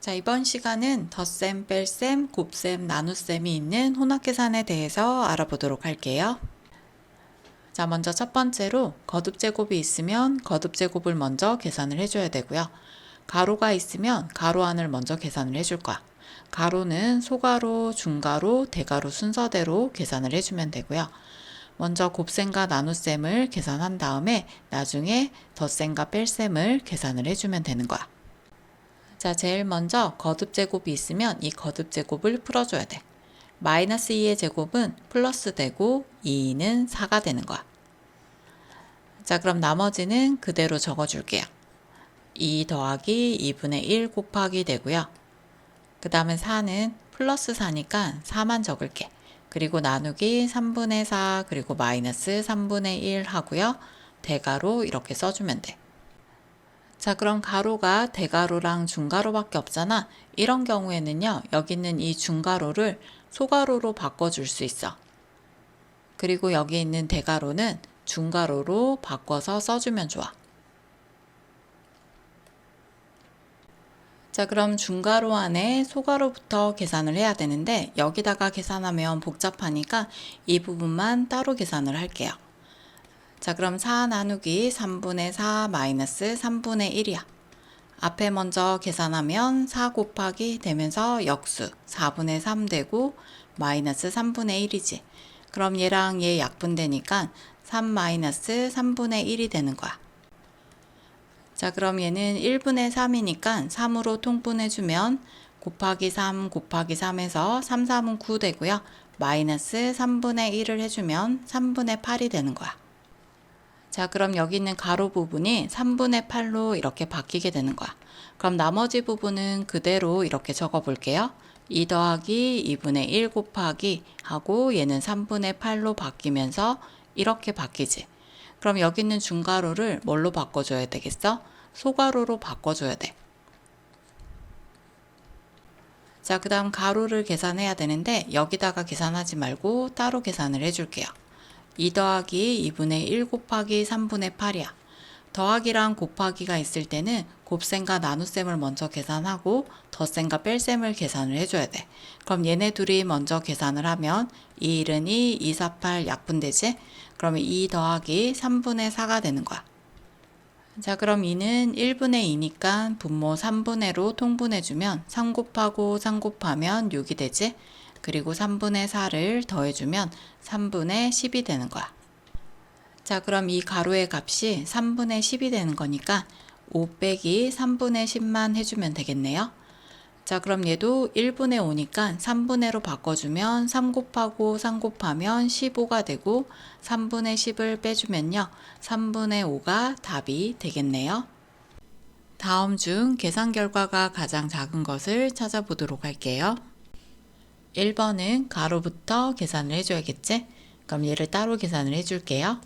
자, 이번 시간은 덧셈, 뺄셈, 곱셈, 나눗셈이 있는 혼합계산에 대해서 알아보도록 할게요. 자, 먼저 첫 번째로 거듭제곱이 있으면 거듭제곱을 먼저 계산을 해줘야 되고요. 가로가 있으면 가로 안을 먼저 계산을 해줄 거야. 가로는 소가로, 중가로, 대가로 순서대로 계산을 해주면 되고요. 먼저 곱셈과 나눗셈을 계산한 다음에 나중에 덧셈과 뺄셈을 계산을 해주면 되는 거야. 자, 제일 먼저 거듭제곱이 있으면 이 거듭제곱을 풀어줘야 돼. 마이너스 2의 제곱은 플러스 되고 2는 4가 되는 거야. 자, 그럼 나머지는 그대로 적어줄게요. 2 더하기 2분의 1 곱하기 되고요. 그 다음에 4는 플러스 4니까 4만 적을게. 그리고 나누기 3분의 4 그리고 마이너스 3분의 1 하고요. 대가로 이렇게 써주면 돼. 자, 그럼 가로가 대가로랑 중가로밖에 없잖아. 이런 경우에는요, 여기 있는 이 중가로를 소가로로 바꿔줄 수 있어. 그리고 여기 있는 대가로는 중가로로 바꿔서 써주면 좋아. 자, 그럼 중가로 안에 소가로부터 계산을 해야 되는데 여기다가 계산하면 복잡하니까 이 부분만 따로 계산을 할게요. 자, 그럼 4 나누기 3분의 4 마이너스 3분의 1이야. 앞에 먼저 계산하면 4 곱하기 되면서 역수 4분의 3 되고 마이너스 3분의 1이지. 그럼 얘랑 얘 약분되니까 3 마이너스 3분의 1이 되는 거야. 자, 그럼 얘는 1분의 3이니까 3으로 통분해주면 곱하기 3 곱하기 3에서 3, 3은 9 되고요. 마이너스 3분의 1을 해주면 3분의 8이 되는 거야. 자, 그럼 여기 있는 가로 부분이 3분의 8로 이렇게 바뀌게 되는 거야. 그럼 나머지 부분은 그대로 이렇게 적어 볼게요. 2 더하기 2분의 1 곱하기 하고 얘는 3분의 8로 바뀌면서 이렇게 바뀌지. 그럼 여기 있는 중가로를 뭘로 바꿔줘야 되겠어? 소가로로 바꿔줘야 돼. 자, 그 다음 가로를 계산해야 되는데 여기다가 계산하지 말고 따로 계산을 해줄게요. 2 더하기 2분의 1 곱하기 3분의 8이야. 더하기랑 곱하기가 있을 때는 곱셈과 나눗셈을 먼저 계산하고 덧셈과 뺄셈을 계산을 해줘야 돼. 그럼 얘네 둘이 먼저 계산을 하면 2, 1은 2, 2, 4, 8 약분되지? 그러면 2 더하기 3분의 4가 되는 거야. 자, 그럼 2는 1분의 2니까 분모 3분의로 통분해주면 3 곱하고 3 곱하면 6이 되지? 그리고 3분의 4를 더해주면 3분의 10이 되는 거야. 자, 그럼 이 가로의 값이 3분의 10이 되는 거니까 5 빼기 3분의 10만 해주면 되겠네요. 자, 그럼 얘도 1분의 5니까 3분의로 바꿔주면 3 곱하고 3 곱하면 15가 되고 3분의 10을 빼주면요. 3분의 5가 답이 되겠네요. 다음 중 계산 결과가 가장 작은 것을 찾아보도록 할게요. 1번은 가로부터 계산을 해줘야겠지? 그럼 얘를 따로 계산을 해줄게요.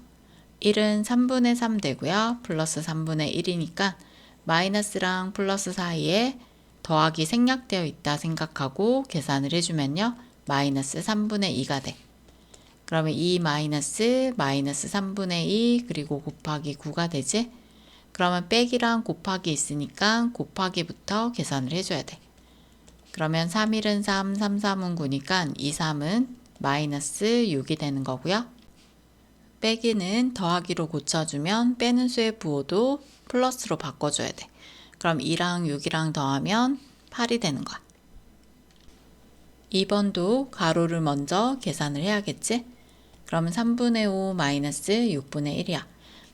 1은 3분의 3 되고요. 플러스 3분의 1이니까 마이너스랑 플러스 사이에 더하기 생략되어 있다 생각하고 계산을 해주면요. 마이너스 3분의 2가 돼. 그러면 2 마이너스 3분의 2 그리고 곱하기 9가 되지? 그러면 빼기랑 곱하기 있으니까 곱하기부터 계산을 해줘야 돼. 그러면 3, 1은 3, 3, 3은 9니까 2, 3은 마이너스 6이 되는 거고요. 빼기는 더하기로 고쳐주면 빼는 수의 부호도 플러스로 바꿔줘야 돼. 그럼 2랑 6이랑 더하면 8이 되는 거야. 2번도 가로를 먼저 계산을 해야겠지? 그러면 3분의 5 마이너스 6분의 1이야.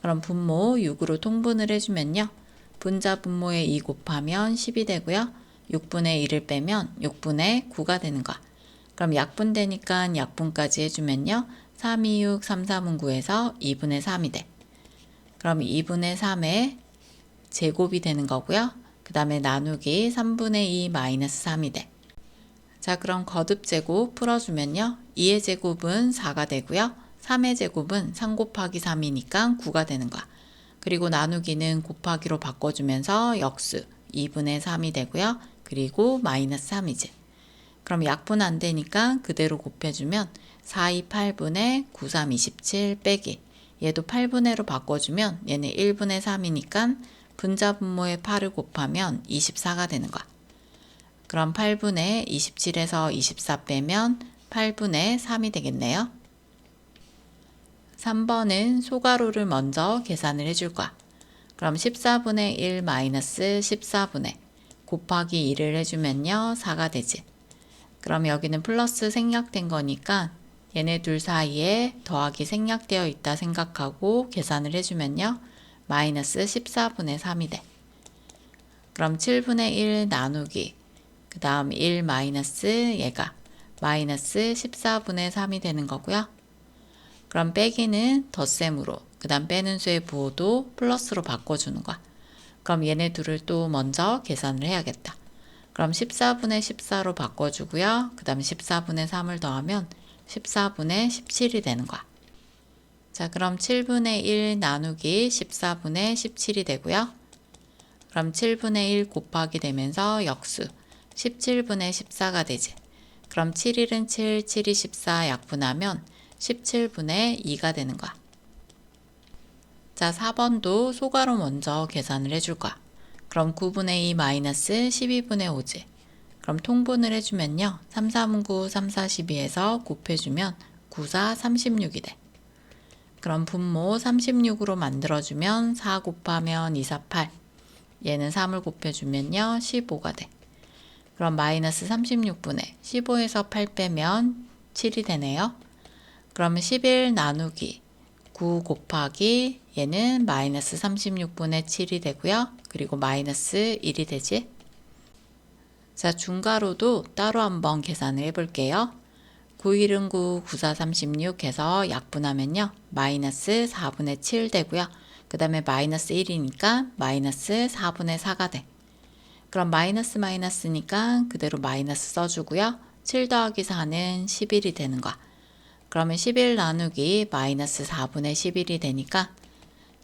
그럼 분모 6으로 통분을 해주면요. 분자 분모에 2 곱하면 10이 되고요. 6분의 1을 빼면 6분의 9가 되는 거야. 그럼 약분되니까 약분까지 해주면요. 3, 2, 6, 3, 3은 9에서 2분의 3이 돼. 그럼 2분의 3의 제곱이 되는 거고요. 그 다음에 나누기 3분의 2 마이너스 3이 돼. 자, 그럼 거듭제곱 풀어주면요. 2의 제곱은 4가 되고요. 3의 제곱은 3 곱하기 3이니까 9가 되는 거야. 그리고 나누기는 곱하기로 바꿔주면서 역수 2분의 3이 되고요. 그리고 마이너스 3이지. 그럼 약분 안 되니까 그대로 곱해주면 4, 2, 8분의 9, 3, 27 빼기. 얘도 8분의로 바꿔주면 얘는 1분의 3이니까 분자 분모에 8을 곱하면 24가 되는 거야. 그럼 8분의 27에서 24 빼면 8분의 3이 되겠네요. 3번은 소가로를 먼저 계산을 해줄 거야. 그럼 14분의 1 마이너스 14분의 곱하기 2를 해주면요 4가 되지. 그럼 여기는 플러스 생략된 거니까 얘네 둘 사이에 더하기 생략되어 있다 생각하고 계산을 해주면요 마이너스 14분의 3이 돼. 그럼 7분의 1 나누기 그 다음 1 마이너스 얘가 마이너스 14분의 3이 되는 거고요. 그럼 빼기는 덧셈으로 그 다음 빼는 수의 부호도 플러스로 바꿔주는 거야. 그럼 얘네 둘을 또 먼저 계산을 해야겠다. 그럼 14분의 14로 바꿔주고요. 그 다음 14분의 3을 더하면 14분의 17이 되는 거야. 자, 그럼 7분의 1 나누기 14분의 17이 되고요. 그럼 7분의 1 곱하기 되면서 역수 17분의 14가 되지. 그럼 7일은 7, 7이 14 약분하면 17분의 2가 되는 거야. 자, 4번도 소가로 먼저 계산을 해줄 거야. 그럼 9분의 2 마이너스 12분의 5지. 그럼 통분을 해주면요. 3, 3, 9, 3, 4, 12에서 곱해주면 9, 4, 36이 돼. 그럼 분모 36으로 만들어주면 4 곱하면 2, 4, 8. 얘는 3을 곱해주면요. 15가 돼. 그럼 마이너스 36분의 15에서 8 빼면 7이 되네요. 그러면 11 나누기 9 곱하기 얘는 마이너스 36분의 7이 되고요. 그리고 마이너스 1이 되지. 자, 중가로도 따로 한번 계산을 해볼게요. 9, 1은 9, 9, 4, 36 해서 약분하면요. 마이너스 4분의 7 되고요. 그 다음에 마이너스 1이니까 마이너스 4분의 4가 돼. 그럼 마이너스 마이너스니까 그대로 마이너스 써주고요. 7 더하기 4는 11이 되는 거야. 그러면 11 나누기 마이너스 4분의 11이 되니까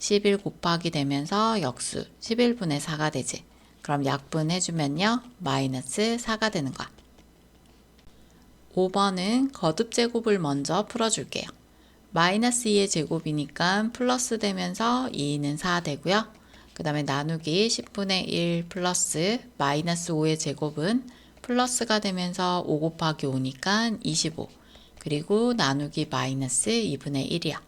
11 곱하기 되면서 역수 11분의 4가 되지. 그럼 약분해주면요. 마이너스 4가 되는 거야. 5번은 거듭제곱을 먼저 풀어줄게요. 마이너스 2의 제곱이니까 플러스 되면서 2는 4 되고요. 그 다음에 나누기 10분의 1 플러스 마이너스 5의 제곱은 플러스가 되면서 5 곱하기 5니까 25. 그리고 나누기 마이너스 2분의 1이야.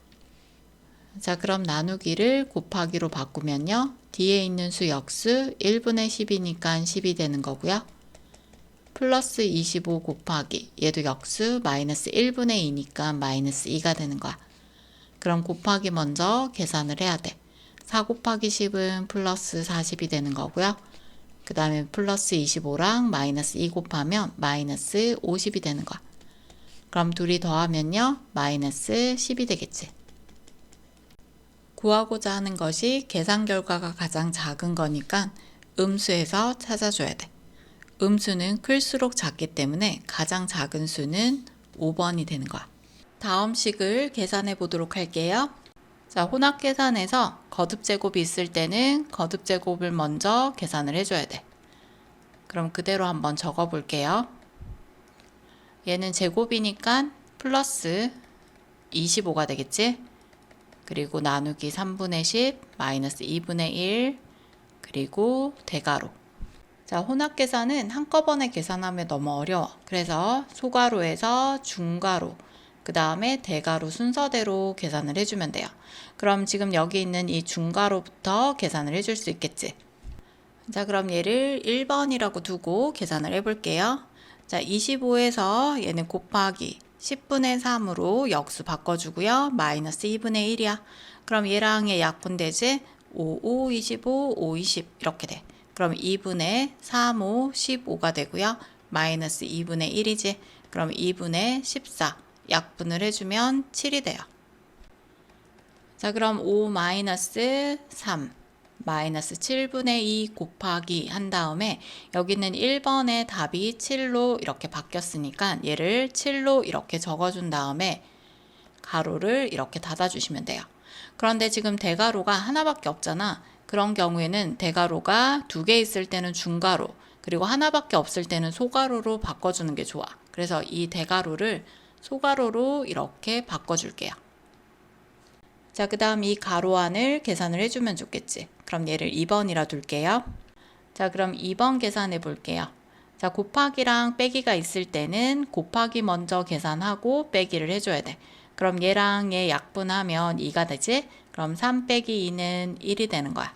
자, 그럼 나누기를 곱하기로 바꾸면요. 뒤에 있는 수 역수 1분의 10이니까 10이 되는 거고요. 플러스 25 곱하기 얘도 역수 마이너스 1분의 2니까 마이너스 2가 되는 거야. 그럼 곱하기 먼저 계산을 해야 돼. 4 곱하기 10은 플러스 40이 되는 거고요. 그 다음에 플러스 25랑 마이너스 2 곱하면 마이너스 50이 되는 거야. 그럼 둘이 더하면요. 마이너스 10이 되겠지. 구하고자 하는 것이 계산 결과가 가장 작은 거니까 음수에서 찾아줘야 돼. 음수는 클수록 작기 때문에 가장 작은 수는 5번이 되는 거야. 다음 식을 계산해 보도록 할게요. 자, 혼합 계산에서 거듭제곱이 있을 때는 거듭제곱을 먼저 계산을 해줘야 돼. 그럼 그대로 한번 적어 볼게요. 얘는 제곱이니까 플러스 25가 되겠지? 그리고 나누기 3분의 10 마이너스 2분의 1 그리고 대가로. 자, 혼합 계산은 한꺼번에 계산하면 너무 어려워. 그래서 소가로에서 중가로 그 다음에 대가로 순서대로 계산을 해주면 돼요. 그럼 지금 여기 있는 이 중가로부터 계산을 해줄 수 있겠지. 자, 그럼 얘를 1번이라고 두고 계산을 해볼게요. 자, 25에서 얘는 곱하기 10분의 3으로 역수 바꿔주고요. 마이너스 2분의 1이야. 그럼 얘랑 얘 약분되지? 5, 5, 25, 5, 20 이렇게 돼. 그럼 2분의 3, 5, 15가 되고요. 마이너스 2분의 1이지. 그럼 2분의 14 약분을 해주면 7이 돼요. 자, 그럼 5 마이너스 3 마이너스 7분의 2 곱하기 한 다음에 여기는 1번의 답이 7로 이렇게 바뀌었으니까 얘를 7로 이렇게 적어준 다음에 가로를 이렇게 닫아주시면 돼요. 그런데 지금 대가로가 하나밖에 없잖아. 그런 경우에는 대가로가 2개 있을 때는 중가로 그리고 하나밖에 없을 때는 소가로로 바꿔주는 게 좋아. 그래서 이 대가로를 소가로로 이렇게 바꿔줄게요. 자, 그 다음 이 가로 안을 계산을 해주면 좋겠지. 그럼 얘를 2번이라 둘게요. 자, 그럼 2번 계산해 볼게요. 자, 곱하기랑 빼기가 있을 때는 곱하기 먼저 계산하고 빼기를 해줘야 돼. 그럼 얘랑 얘 약분하면 2가 되지? 그럼 3 빼기 2는 1이 되는 거야.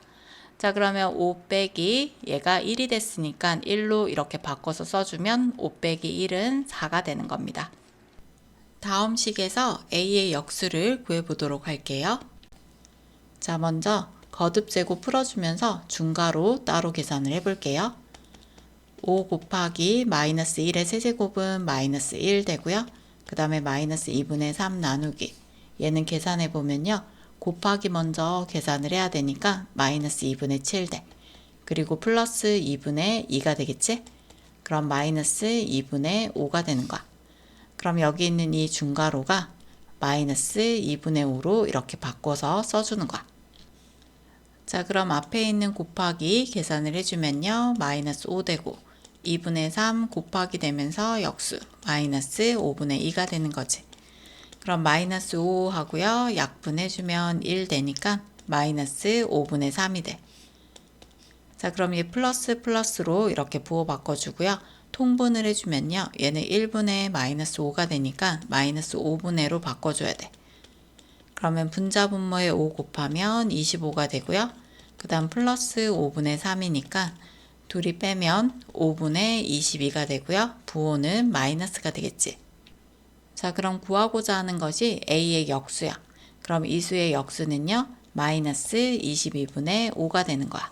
자, 그러면 5 빼기 얘가 1이 됐으니까 1로 이렇게 바꿔서 써주면 5 빼기 1은 4가 되는 겁니다. 다음 식에서 a의 역수를 구해보도록 할게요. 자, 먼저 거듭 제곱 풀어주면서 중괄호 따로 계산을 해볼게요. 5 곱하기 마이너스 1의 세제곱은 마이너스 1 되고요. 그 다음에 마이너스 2분의 3 나누기. 얘는 계산해보면요. 곱하기 먼저 계산을 해야 되니까 마이너스 2분의 7 돼. 그리고 플러스 2분의 2가 되겠지? 그럼 마이너스 2분의 5가 되는 거야. 그럼 여기 있는 이 중괄호가 마이너스 2분의 5로 이렇게 바꿔서 써주는 거야. 자, 그럼 앞에 있는 곱하기 계산을 해주면요. 마이너스 5 되고 2분의 3 곱하기 되면서 역수 마이너스 5분의 2가 되는 거지. 그럼 마이너스 5 하고요. 약분해주면 1 되니까 마이너스 5분의 3이 돼. 자, 그럼 이 플러스 플러스로 이렇게 부호 바꿔주고요. 통분을 해주면요. 얘는 1분의 마이너스 5가 되니까 마이너스 5분의로 바꿔줘야 돼. 그러면 분자분모에 5 곱하면 25가 되고요. 그 다음 플러스 5분의 3이니까 둘이 빼면 5분의 22가 되고요. 부호는 마이너스가 되겠지. 자, 그럼 구하고자 하는 것이 a의 역수야. 그럼 이 수의 역수는요. 마이너스 22분의 5가 되는 거야.